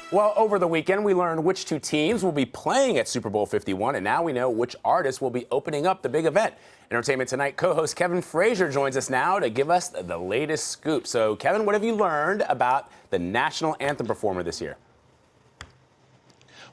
Well, over the weekend, we learned which two teams will be playing at Super Bowl 51, and now we know which artists will be opening up the big event. Entertainment Tonight co-host Kevin Frazier joins us now to give us the latest scoop. So, Kevin, what have you learned about the National Anthem performer this year?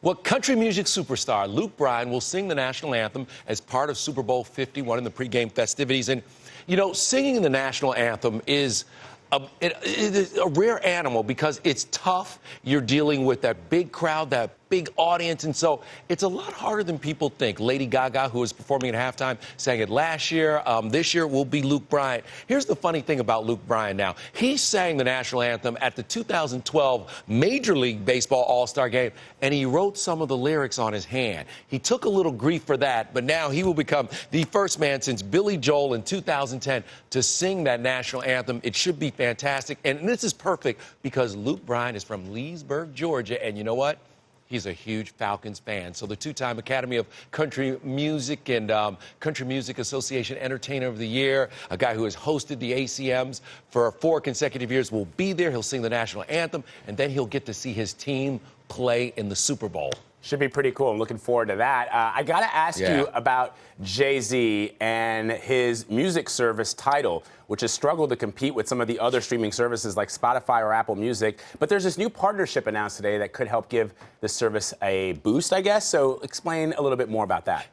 Well, country music superstar Luke Bryan will sing the National Anthem as part of Super Bowl 51 in the pregame festivities. And, you know, singing the National Anthem is a rare animal because it's tough. You're dealing with that big crowd, that big audience, and so it's a lot harder than people think. Lady Gaga, who was performing at halftime, sang it last year. This year will be Luke Bryan. Here's the funny thing about Luke Bryan now. He sang the National Anthem at the 2012 Major League Baseball All-Star Game, and he wrote some of the lyrics on his hand. He took a little grief for that, but now he will become the first man since Billy Joel in 2010 to sing that National Anthem. It should be fantastic, and this is perfect because Luke Bryan is from Leesburg, Georgia, and you know what? He's a huge Falcons fan. So the two-time Academy of Country Music and Country Music Association Entertainer of the Year, a guy who has hosted the ACMs for 4 consecutive years, will be there. He'll sing the National Anthem, and then he'll get to see his team play in the Super Bowl. Should be pretty cool. I'm looking forward to that. I got to ask you about Jay-Z and his music service Tidal, which has struggled to compete with some of the other streaming services like Spotify or Apple Music. But there's this new partnership announced today that could help give the service a boost, I guess. So explain a little bit more about that.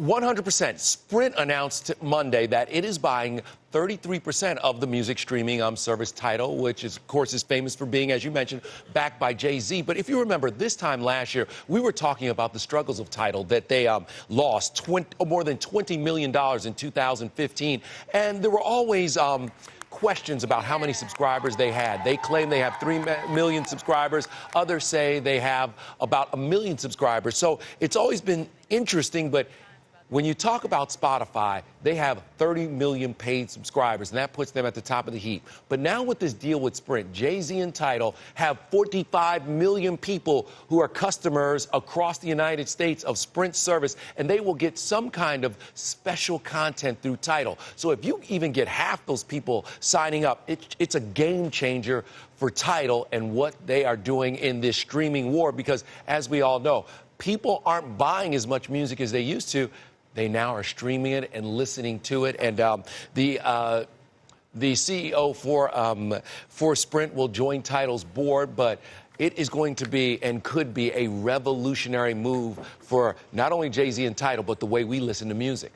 100%. Sprint announced Monday that it is buying 33% of the music streaming service Tidal, which is, of course, is famous for being, as you mentioned, backed by Jay-Z. But if you remember, this time last year, we were talking about the struggles of Tidal, that they lost more than $20 million in 2015. And there were always questions about how many subscribers they had. They claim they have 3 million subscribers. Others say they have about 1 million subscribers. So it's always been interesting, but when you talk about Spotify, they have 30 million paid subscribers, and that puts them at the top of the heap. But now with this deal with Sprint, Jay-Z and Tidal have 45 million people who are customers across the United States of Sprint service, and they will get some kind of special content through Tidal. So if you even get half those people signing up, it's a game changer for Tidal and what they are doing in this streaming war, because as we all know, people aren't buying as much music as they used to. They now are streaming it and listening to it. And the CEO for Sprint will join Tidal's board, but it is going to be and could be a revolutionary move for not only Jay-Z and Tidal, but the way we listen to music.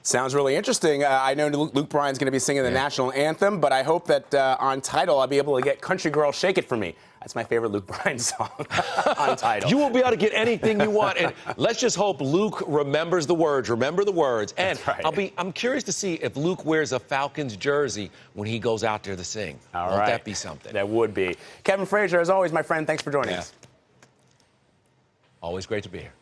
Sounds really interesting. I know Luke Bryan's going to be singing the National Anthem, but I hope that on Tidal I'll be able to get Country Girl Shake It For Me. That's my favorite Luke Bryan song on Tidal. You will be able to get anything you want, and let's just hope Luke remembers the words. Remember the words. And right. I'm curious to see if Luke wears a Falcons jersey when he goes out there to sing. Won't that be something? That would be. Kevin Frazier, as always, my friend, thanks for joining us. Always great to be here.